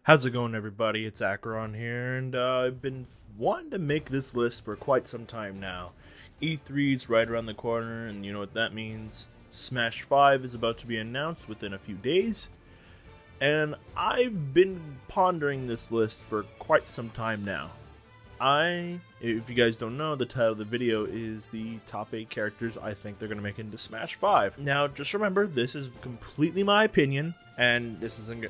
How's it going, everybody? It's Acheron here, and I've been wanting to make this list for quite some time now. E3's right around the corner, and you know what that means. Smash 5 is about to be announced within a few days, and I've been pondering this list for quite some time now. If you guys don't know, the title of the video is the top 8 characters I think they're going to make into Smash 5. Now, just remember, this is completely my opinion, and this isn't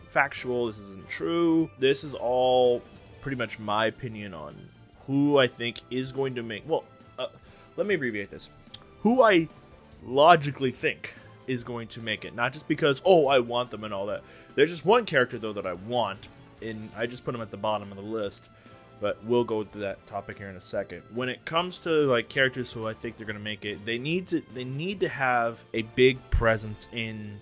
factual, this isn't true. This is all pretty much my opinion on who I think is going to make, let me abbreviate this. Who I logically think is going to make it, not just because, oh, I want them and all that. There's just one character, though, that I want, and I just put him at the bottom of the list. But we'll go to that topic here in a second. When it comes to like characters who I think they're gonna make it, they need to have a big presence in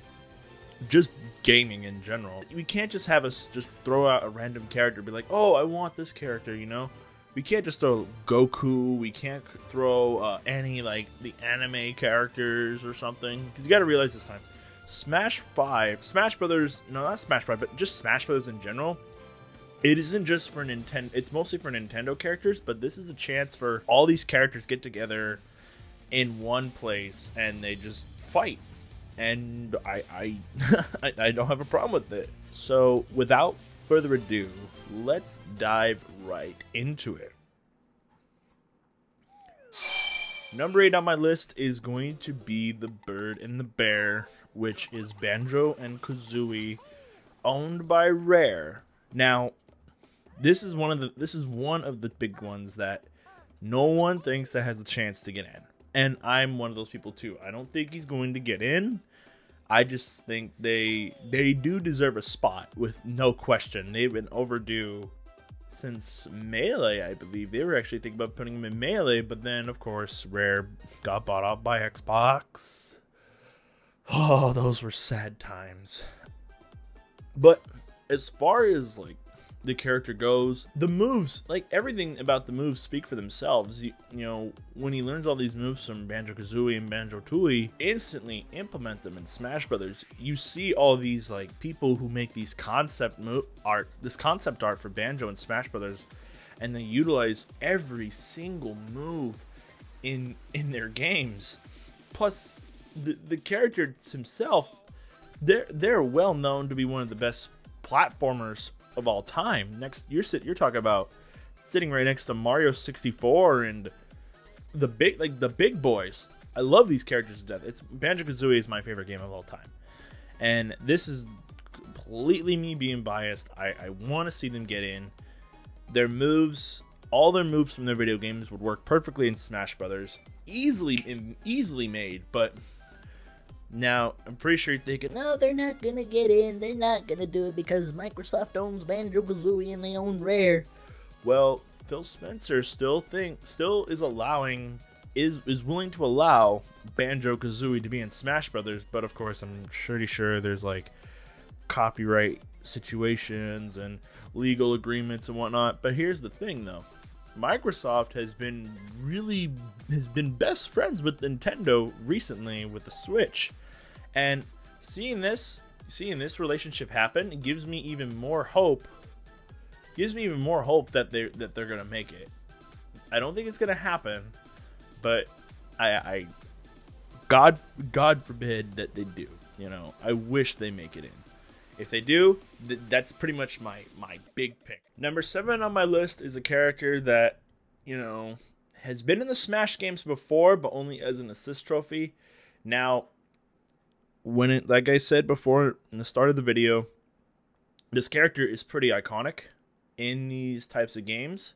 just gaming in general. We can't just have us just throw out a random character and be like, oh, I want this character, you know? We can't just throw Goku, we can't throw any like the anime characters or something. Because you gotta realize this time, Smash Brothers, no, not Smash 5, but just Smash Brothers in general, it isn't just for Nintendo, it's mostly for Nintendo characters, but this is a chance for all these characters get together in one place and they just fight. And I don't have a problem with it. So without further ado, let's dive right into it. Number 8 on my list is going to be the Bird and the Bear, which is Banjo and Kazooie, owned by Rare. Now, this is one of the big ones that no one thinks that has a chance to get in. And I'm one of those people too. I don't think he's going to get in. I just think they do deserve a spot, with no question. They've been overdue since Melee, I believe. They were actually thinking about putting him in Melee, but then of course Rare got bought out by Xbox. Oh, those were sad times. But as far as like the character goes, the moves, like everything about the moves speak for themselves. You know, when he learns all these moves from Banjo Kazooie and Banjo Tooie, instantly implement them in Smash Brothers. You see all these like people who make these concept art for Banjo and Smash Brothers, and they utilize every single move in their games. Plus, the character himself, they're well known to be one of the best platformers of all time. You're talking about sitting right next to Mario 64 and the big boys. I love these characters to death. Banjo Kazooie is my favorite game of all time, and this is completely me being biased. I want to see them get in. Their moves, all their moves from their video games would work perfectly in Smash Brothers, easily made. But now, I'm pretty sure you're thinking, no, they're not gonna get in, they're not gonna do it because Microsoft owns Banjo Kazooie and they own Rare. Well, Phil Spencer still is willing to allow Banjo Kazooie to be in Smash Brothers, but of course I'm pretty sure there's like copyright situations and legal agreements and whatnot. But here's the thing though. Microsoft has been best friends with Nintendo recently with the Switch, and seeing this relationship happen, it gives me even more hope. That they're gonna make it. I don't think it's gonna happen, but God forbid that they do. You know, I wish they make it in. If they do, that's pretty much my big pick. Number 7 on my list is a character that, you know, has been in the Smash games before, but only as an assist trophy. Now, like I said before in the start of the video, this character is pretty iconic in these types of games,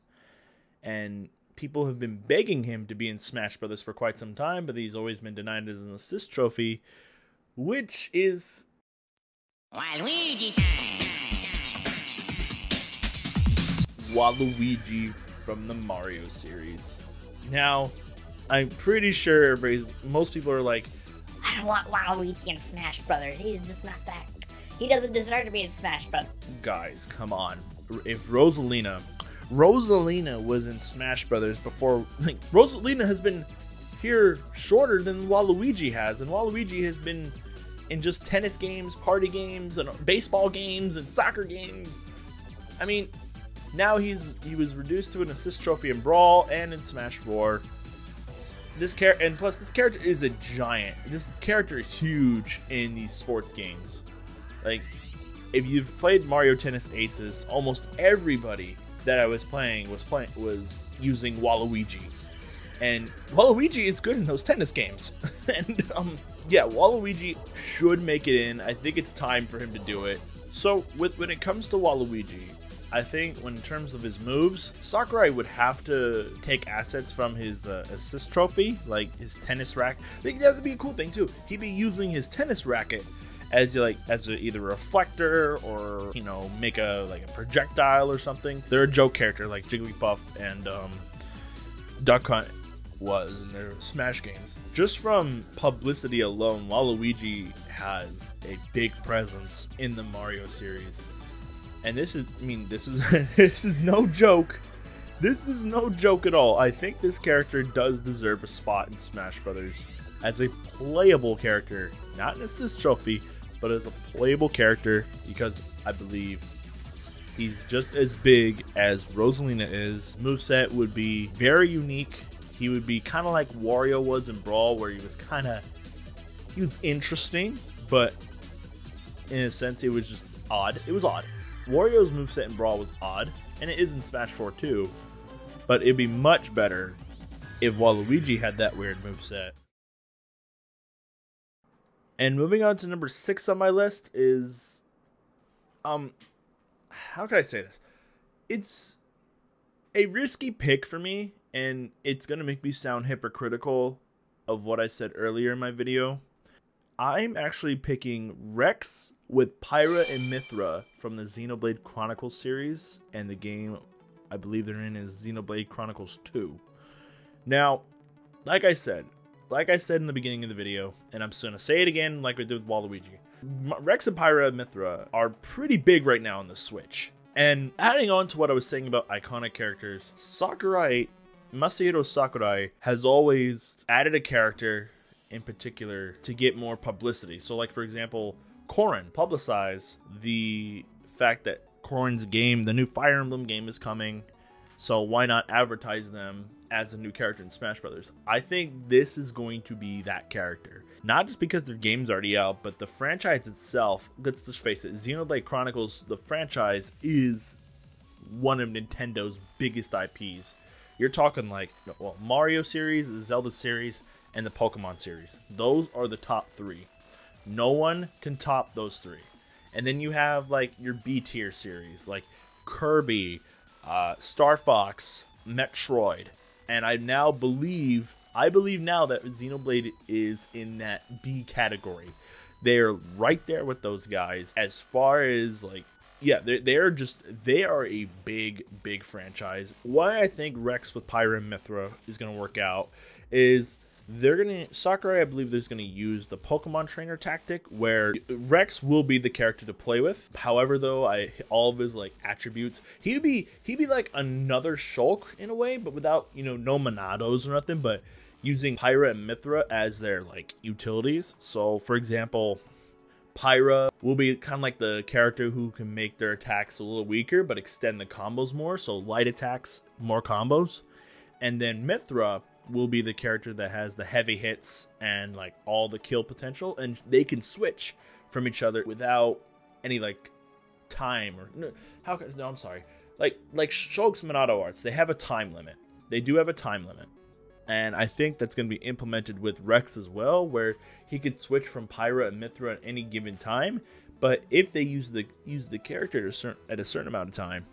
and people have been begging him to be in Smash Brothers for quite some time, but he's always been denied as an assist trophy, which is Waluigi time. Waluigi from the Mario series. Now, I'm pretty sure most people are like, I don't want Waluigi in Smash Brothers. He's just not that. He doesn't deserve to be in Smash Brothers. Guys, come on. If Rosalina was in Smash Brothers before, like, Rosalina has been here shorter than Waluigi has, and Waluigi has been in just tennis games, party games, and baseball games, and soccer games. I mean, now he was reduced to an assist trophy in Brawl and in Smash 4. And plus this character is a giant. This character is huge in these sports games. Like, if you've played Mario Tennis Aces, almost everybody that I was playing was using Waluigi. And Waluigi is good in those tennis games. And yeah, Waluigi should make it in. I think it's time for him to do it. So when it comes to Waluigi, I think in terms of his moves, Sakurai would have to take assets from his assist trophy, like his tennis racket. I think that would be a cool thing too. He'd be using his tennis racket as either a reflector or, you know, make a projectile or something. They're a joke character like Jigglypuff and Duck Hunt was in their Smash games. Just from publicity alone, Waluigi has a big presence in the Mario series. And this is, I mean, this is no joke. This is no joke at all. I think this character does deserve a spot in Smash Brothers as a playable character, not an assist trophy, but as a playable character, because I believe he's just as big as Rosalina is. Moveset would be very unique. He would be kind of like Wario was in Brawl, where he was interesting, but in a sense, it was just odd. It was odd. Wario's moveset in Brawl was odd, and it is in Smash 4 too, but it'd be much better if Waluigi had that weird moveset. And moving on to number 6 on my list is, how can I say this? It's a risky pick for me, and it's going to make me sound hypocritical of what I said earlier in my video. I'm actually picking Rex with Pyra and Mythra from the Xenoblade Chronicles series, and the game I believe they're in is Xenoblade Chronicles 2. Now, like I said in the beginning of the video, and I'm just going to say it again like I did with Waluigi, Rex and Pyra and Mythra are pretty big right now on the Switch. And adding on to what I was saying about iconic characters, Masahiro Sakurai has always added a character in particular to get more publicity. So like, for example, Corrin, publicize the fact that Corrin's game, the new Fire Emblem game, is coming, so why not advertise them as a new character in Smash Brothers? I think this is going to be that character. Not just because their game's already out, but the franchise itself, let's just face it, Xenoblade Chronicles, the franchise, is one of Nintendo's biggest IPs. You're talking like, well, Mario series, the Zelda series, and the Pokemon series. Those are the top 3. No one can top those 3. And then you have like your B tier series like Kirby, Star Fox, Metroid, and I believe now that Xenoblade is in that B category. They're right there with those guys as far as like, yeah, they are a big franchise. Why I think Rex with Pyra and Mythra is gonna work out is Sakurai, I believe, is going to use the Pokemon trainer tactic where Rex will be the character to play with. However, though, all of his like attributes, he'd be like another Shulk in a way, but without, you know, no Monados or nothing, but using Pyra and Mythra as their like utilities. So, for example, Pyra will be kind of like the character who can make their attacks a little weaker, but extend the combos more. So light attacks, more combos. And then Mythra will be the character that has the heavy hits and like all the kill potential, and they can switch from each other without any like time or I'm sorry, like Shulk's Monado arts, they have a time limit. They do have a time limit, and I think that's going to be implemented with Rex as well, where he could switch from Pyra and Mythra at any given time. But if they use the character at a certain amount of time,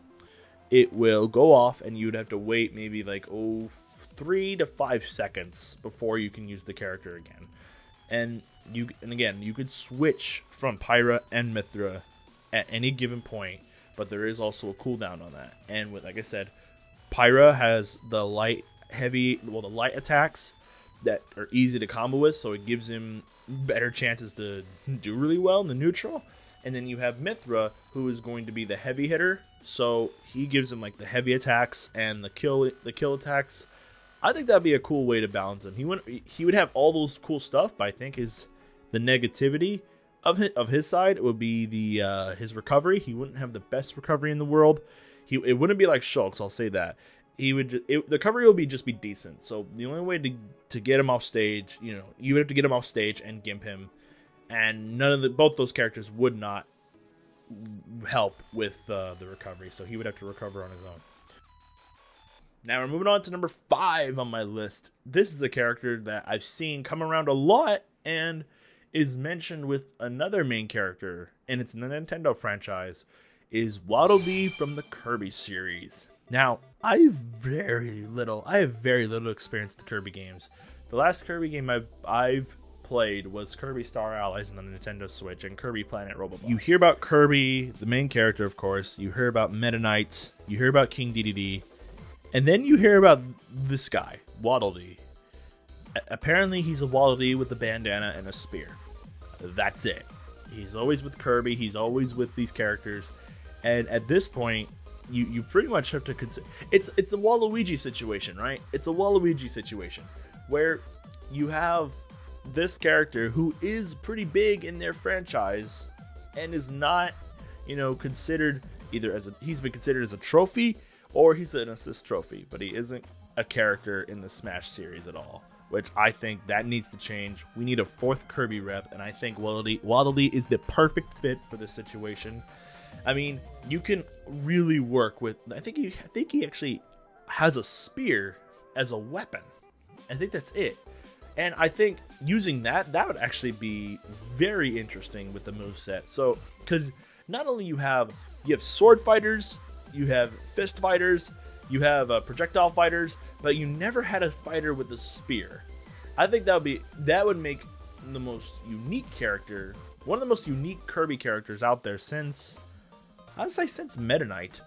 it will go off, and you'd have to wait maybe like 3 to 5 seconds before you can use the character again. And again, you could switch from Pyra and Mythra at any given point, but there is also a cooldown on that. And with, like I said, Pyra has the light attacks that are easy to combo with, so it gives him better chances to do really well in the neutral. And then you have Mythra, who is going to be the heavy hitter, so he gives him like the heavy attacks and the kill attacks. I think that'd be a cool way to balance him. He would have all those cool stuff, but I think the negativity of his side, it would be the his recovery. He wouldn't have the best recovery in the world. It wouldn't be like Shulk's, I'll say that. He would the recovery will just be decent. So the only way to get him off stage, you know, you would have to get him off stage and gimp him, and both those characters would not help with the recovery. So he would have to recover on his own. Now we're moving on to number 5 on my list. This is a character that I've seen come around a lot and is mentioned with another main character, and it's in the Nintendo franchise, is Waluigi from the Kirby series. Now, I have very little experience with the Kirby games. The last Kirby game I've played was Kirby Star Allies on the Nintendo Switch and Kirby Planet Robobot. You hear about Kirby, the main character, of course. You hear about Meta Knight. You hear about King Dedede. And then you hear about this guy, Waluigi. Apparently, he's a Waluigi with a bandana and a spear. That's it. He's always with Kirby. He's always with these characters. And at this point, you pretty much have to consider... It's a Waluigi situation, right? It's a Waluigi situation where you have this character who is pretty big in their franchise and is not, you know, considered either as he's been considered as a trophy or he's an assist trophy, but he isn't a character in the Smash series at all, which I think that needs to change. We need a 4th Kirby rep, and I think Waluigi is the perfect fit for this situation. I mean, you can really work with... I think he actually has a spear as a weapon. I think that's it. And I think using that would actually be very interesting with the moveset. So, because not only you have sword fighters, you have fist fighters, you have projectile fighters, but you never had a fighter with a spear. I think that would make the most unique character, one of the most unique Kirby characters out there since, I'd say since Meta Knight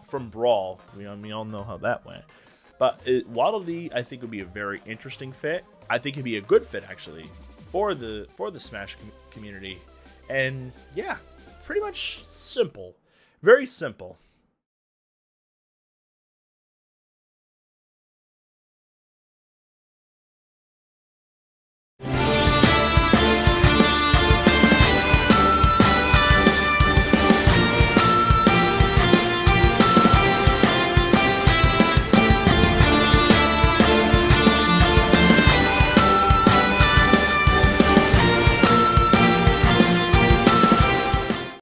from Brawl. We all know how that went. But Waluigi, I think, would be a very interesting fit. I think it'd be a good fit actually for the Smash community. And yeah, pretty much simple, very simple.